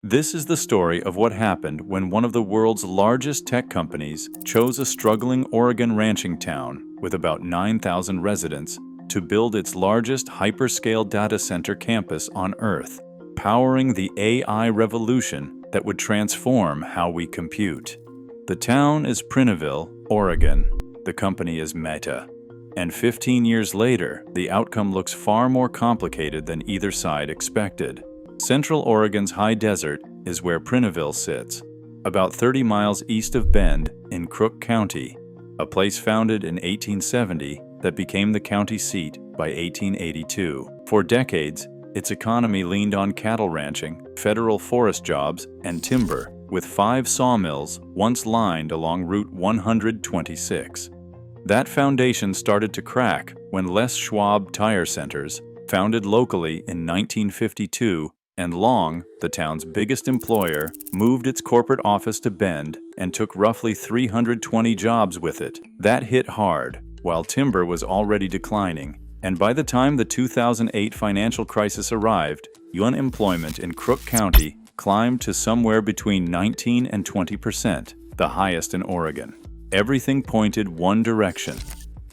This is the story of what happened when one of the world's largest tech companies chose a struggling Oregon ranching town with about 9,000 residents to build its largest hyperscale data center campus on Earth, powering the AI revolution that would transform how we compute. The town is Prineville, Oregon. The company is Meta. And 15 years later, the outcome looks far more complicated than either side expected. Central Oregon's high desert is where Prineville sits, about 30 miles east of Bend in Crook County, a place founded in 1870 that became the county seat by 1882. For decades, its economy leaned on cattle ranching, federal forest jobs, and timber, with 5 sawmills once lined along Route 126. That foundation started to crack when Les Schwab Tire Centers, founded locally in 1952, and Long, the town's biggest employer, moved its corporate office to Bend and took roughly 320 jobs with it. That hit hard, while timber was already declining, and by the time the 2008 financial crisis arrived, unemployment in Crook County climbed to somewhere between 19 and 20%, the highest in Oregon. Everything pointed one direction.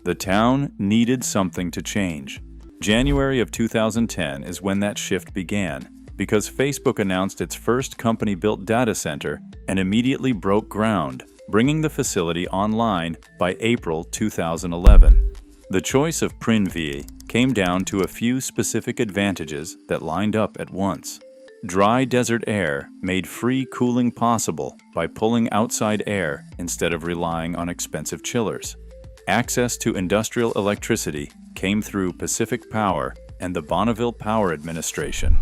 The town needed something to change. January of 2010 is when that shift began, because Facebook announced its first company-built data center and immediately broke ground, bringing the facility online by April 2011. The choice of Prineville came down to a few specific advantages that lined up at once. Dry desert air made free cooling possible by pulling outside air instead of relying on expensive chillers. Access to industrial electricity came through Pacific Power and the Bonneville Power Administration.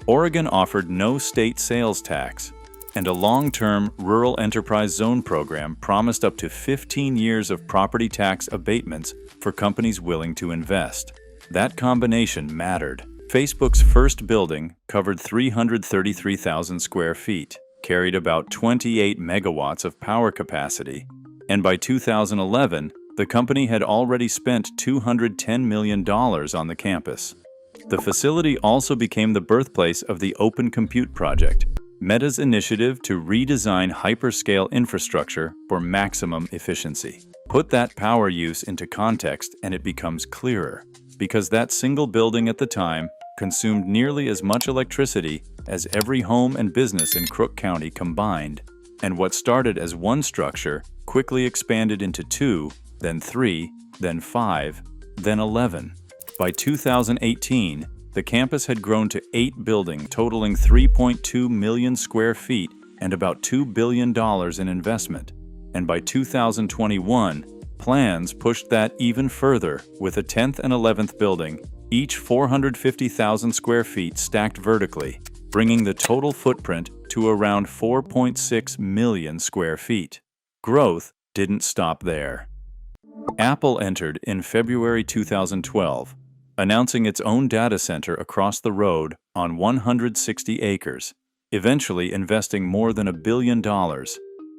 Oregon offered no state sales tax, and a long-term Rural Enterprise Zone program promised up to 15 years of property tax abatements for companies willing to invest. That combination mattered. Facebook's first building covered 333,000 square feet, carried about 28 megawatts of power capacity, and by 2011, the company had already spent $210 million on the campus. The facility also became the birthplace of the Open Compute Project, Meta's initiative to redesign hyperscale infrastructure for maximum efficiency. Put that power use into context and it becomes clearer, because that single building at the time consumed nearly as much electricity as every home and business in Crook County combined, and what started as one structure quickly expanded into 2, then 3, then 5, then 11. By 2018, the campus had grown to 8 buildings totaling 3.2 million square feet and about $2 billion in investment. And by 2021, plans pushed that even further with a 10th and 11th building, each 450,000 square feet stacked vertically, bringing the total footprint to around 4.6 million square feet. Growth didn't stop there. Apple entered in February 2012, announcing its own data center across the road on 160 acres, eventually investing more than $1 billion,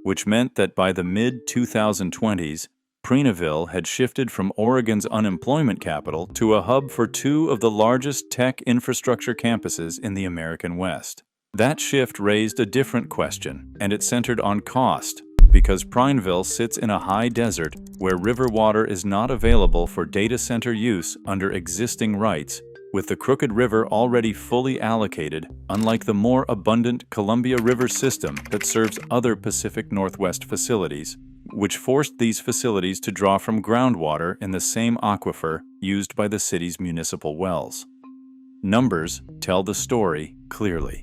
which meant that by the mid-2020s, Prineville had shifted from Oregon's unemployment capital to a hub for 2 of the largest tech infrastructure campuses in the American West. That shift raised a different question, and it centered on cost, because Prineville sits in a high desert where river water is not available for data center use under existing rights, with the Crooked River already fully allocated, unlike the more abundant Columbia River system that serves other Pacific Northwest facilities, which forced these facilities to draw from groundwater in the same aquifer used by the city's municipal wells. Numbers tell the story clearly.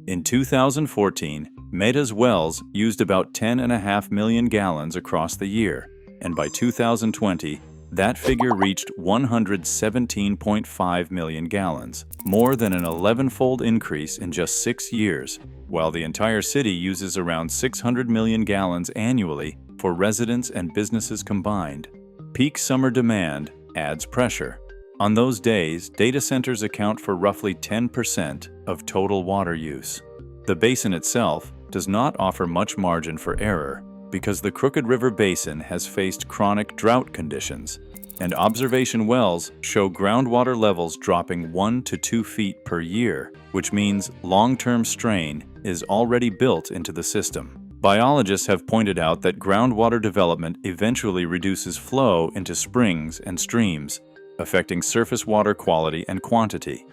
In 2014, Meta's wells used about 10.5 million gallons across the year, and by 2020, that figure reached 117.5 million gallons, more than an 11-fold increase in just 6 years, while the entire city uses around 600 million gallons annually for residents and businesses combined. Peak summer demand adds pressure. On those days, data centers account for roughly 10% of total water use. The basin itself does not offer much margin for error because the Crooked River Basin has faced chronic drought conditions. and observation wells show groundwater levels dropping 1 to 2 feet per year, which means long-term strain is already built into the system. Biologists have pointed out that groundwater development eventually reduces flow into springs and streams, affecting surface water quality and quantity.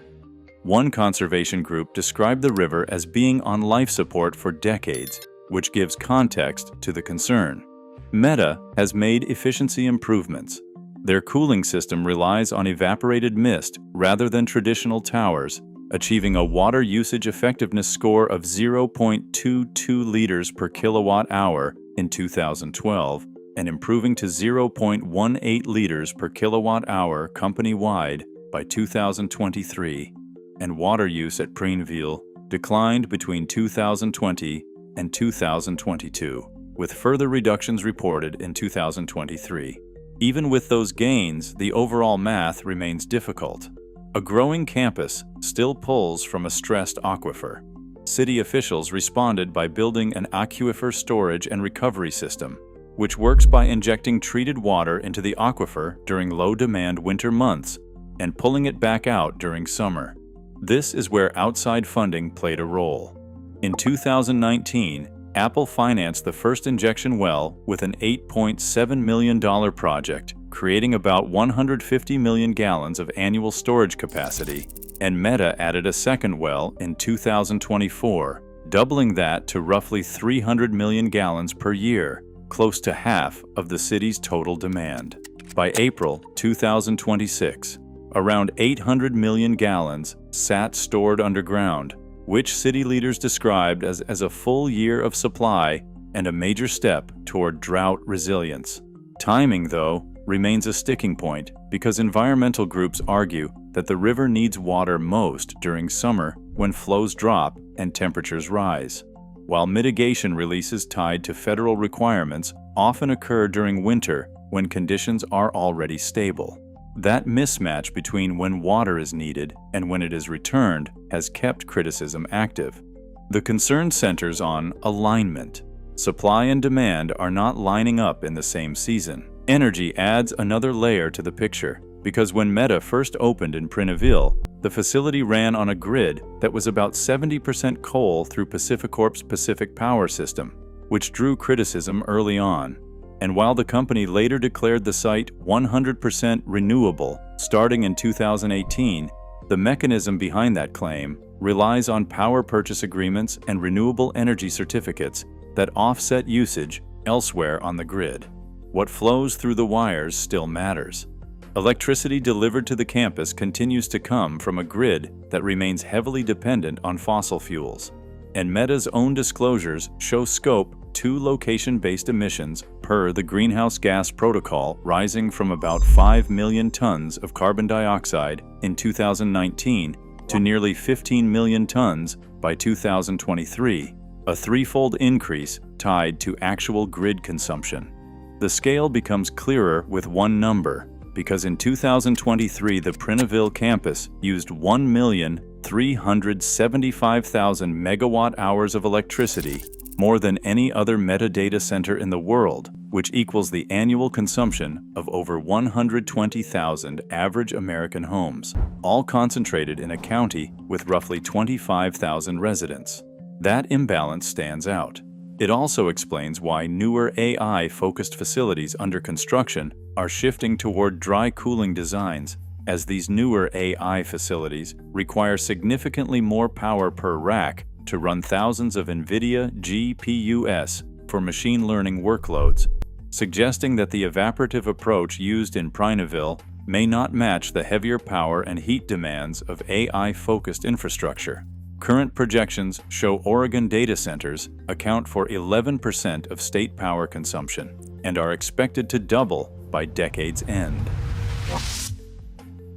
One conservation group described the river as being on life support for decades, which gives context to the concern. Meta has made efficiency improvements. Their cooling system relies on evaporated mist rather than traditional towers, achieving a water usage effectiveness score of 0.22 liters per kilowatt hour in 2012 and improving to 0.18 liters per kilowatt hour company-wide by 2023. And water use at Prineville declined between 2020 and 2022, with further reductions reported in 2023. Even with those gains, the overall math remains difficult. A growing campus still pulls from a stressed aquifer. City officials responded by building an aquifer storage and recovery system, which works by injecting treated water into the aquifer during low-demand winter months and pulling it back out during summer. This is where outside funding played a role. In 2019, Apple financed the first injection well with an $8.7 million project, creating about 150 million gallons of annual storage capacity, and Meta added a second well in 2024, doubling that to roughly 300 million gallons per year, close to half of the city's total demand. By April 2026, around 800 million gallons sat stored underground, which city leaders described as a full year of supply and a major step toward drought resilience. Timing, though, remains a sticking point because environmental groups argue that the river needs water most during summer when flows drop and temperatures rise, while mitigation releases tied to federal requirements often occur during winter when conditions are already stable. That mismatch between when water is needed and when it is returned has kept criticism active. The concern centers on alignment. Supply and demand are not lining up in the same season. Energy adds another layer to the picture, because when Meta first opened in Prineville, the facility ran on a grid that was about 70% coal through PacifiCorp's Pacific Power System, which drew criticism early on. And while the company later declared the site 100% renewable starting in 2018, the mechanism behind that claim relies on power purchase agreements and renewable energy certificates that offset usage elsewhere on the grid. What flows through the wires still matters. Electricity delivered to the campus continues to come from a grid that remains heavily dependent on fossil fuels. And Meta's own disclosures show Scope 2 location-based emissions per the Greenhouse Gas Protocol rising from about 5 million tons of carbon dioxide in 2019 to nearly 15 million tons by 2023, a threefold increase tied to actual grid consumption. The scale becomes clearer with one number, because in 2023 the Prineville campus used 1,375,000 megawatt-hours of electricity, more than any other metadata center in the world, which equals the annual consumption of over 120,000 average American homes, all concentrated in a county with roughly 25,000 residents. That imbalance stands out. It also explains why newer AI-focused facilities under construction are shifting toward dry cooling designs, as these newer AI facilities require significantly more power per rack to run thousands of NVIDIA GPUs for machine learning workloads, suggesting that the evaporative approach used in Prineville may not match the heavier power and heat demands of AI-focused infrastructure. Current projections show Oregon data centers account for 11% of state power consumption and are expected to double by decade's end.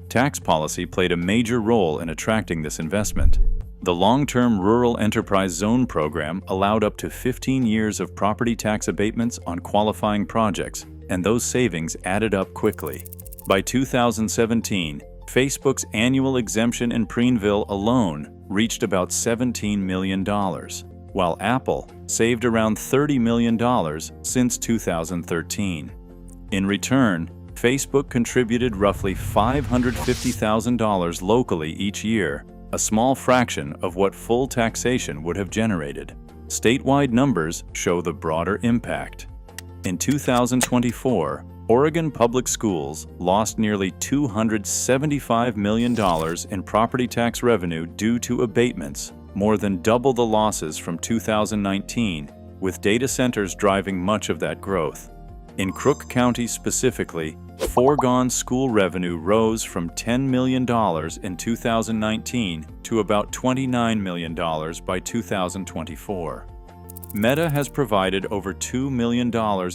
Tax policy played a major role in attracting this investment. The long-term Rural Enterprise Zone program allowed up to 15 years of property tax abatements on qualifying projects, and those savings added up quickly. By 2017, Facebook's annual exemption in Prineville alone reached about $17 million, while Apple saved around $30 million since 2013. In return, Facebook contributed roughly $550,000 locally each year, a small fraction of what full taxation would have generated. Statewide numbers show the broader impact. In 2024, Oregon Public Schools lost nearly $275 million in property tax revenue due to abatements, more than double the losses from 2019, with data centers driving much of that growth. In Crook County specifically, foregone school revenue rose from $10 million in 2019 to about $29 million by 2024. Meta has provided over $2 million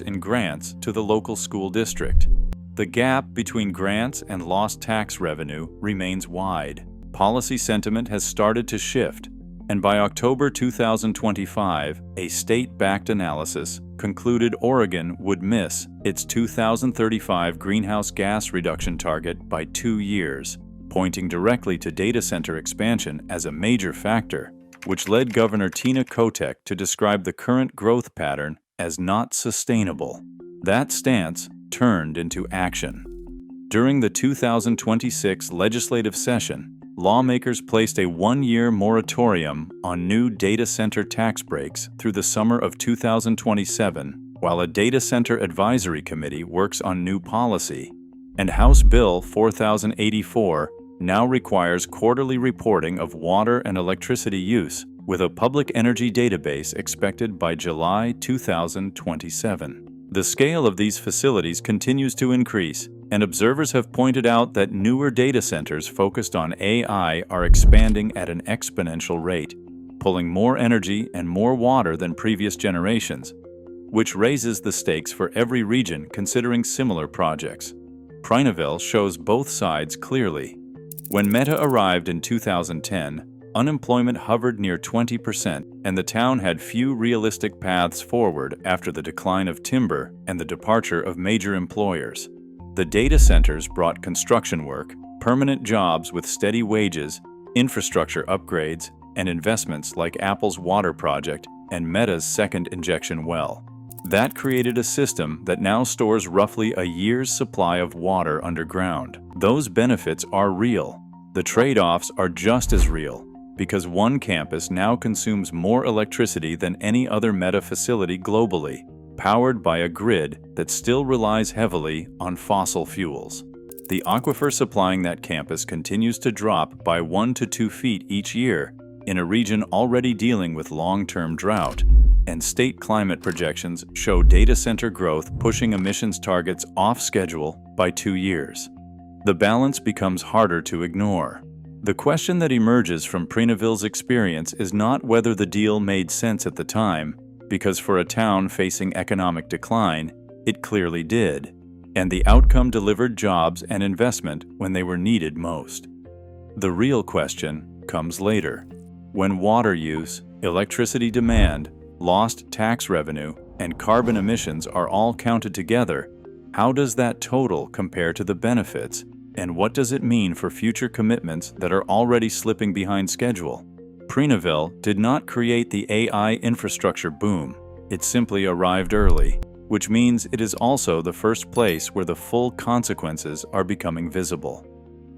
in grants to the local school district. The gap between grants and lost tax revenue remains wide. Policy sentiment has started to shift, and by October 2025, a state-backed analysis concluded Oregon would miss its 2035 greenhouse gas reduction target by 2 years, pointing directly to data center expansion as a major factor, which led Governor Tina Kotek to describe the current growth pattern as not sustainable. That stance turned into action. During the 2026 legislative session, lawmakers placed a 1-year moratorium on new data center tax breaks through the summer of 2027, while a data center advisory committee works on new policy. And House Bill 4084 now requires quarterly reporting of water and electricity use, with a public energy database expected by July 2027. The scale of these facilities continues to increase, and observers have pointed out that newer data centers focused on AI are expanding at an exponential rate, pulling more energy and more water than previous generations, which raises the stakes for every region considering similar projects. Prineville shows both sides clearly. When Meta arrived in 2010, unemployment hovered near 20%, and the town had few realistic paths forward after the decline of timber and the departure of major employers. The data centers brought construction work, permanent jobs with steady wages, infrastructure upgrades, and investments like Apple's water project and Meta's second injection well. That created a system that now stores roughly a year's supply of water underground. Those benefits are real. The trade-offs are just as real, because one campus now consumes more electricity than any other Meta facility globally, powered by a grid that still relies heavily on fossil fuels. The aquifer supplying that campus continues to drop by 1 to 2 feet each year in a region already dealing with long-term drought, and state climate projections show data center growth pushing emissions targets off schedule by 2 years. The balance becomes harder to ignore. The question that emerges from Prineville's experience is not whether the deal made sense at the time, because for a town facing economic decline, it clearly did, and the outcome delivered jobs and investment when they were needed most. The real question comes later. When water use, electricity demand, lost tax revenue, and carbon emissions are all counted together, how does that total compare to the benefits, and what does it mean for future commitments that are already slipping behind schedule? Prineville did not create the AI infrastructure boom. It simply arrived early, which means it is also the first place where the full consequences are becoming visible.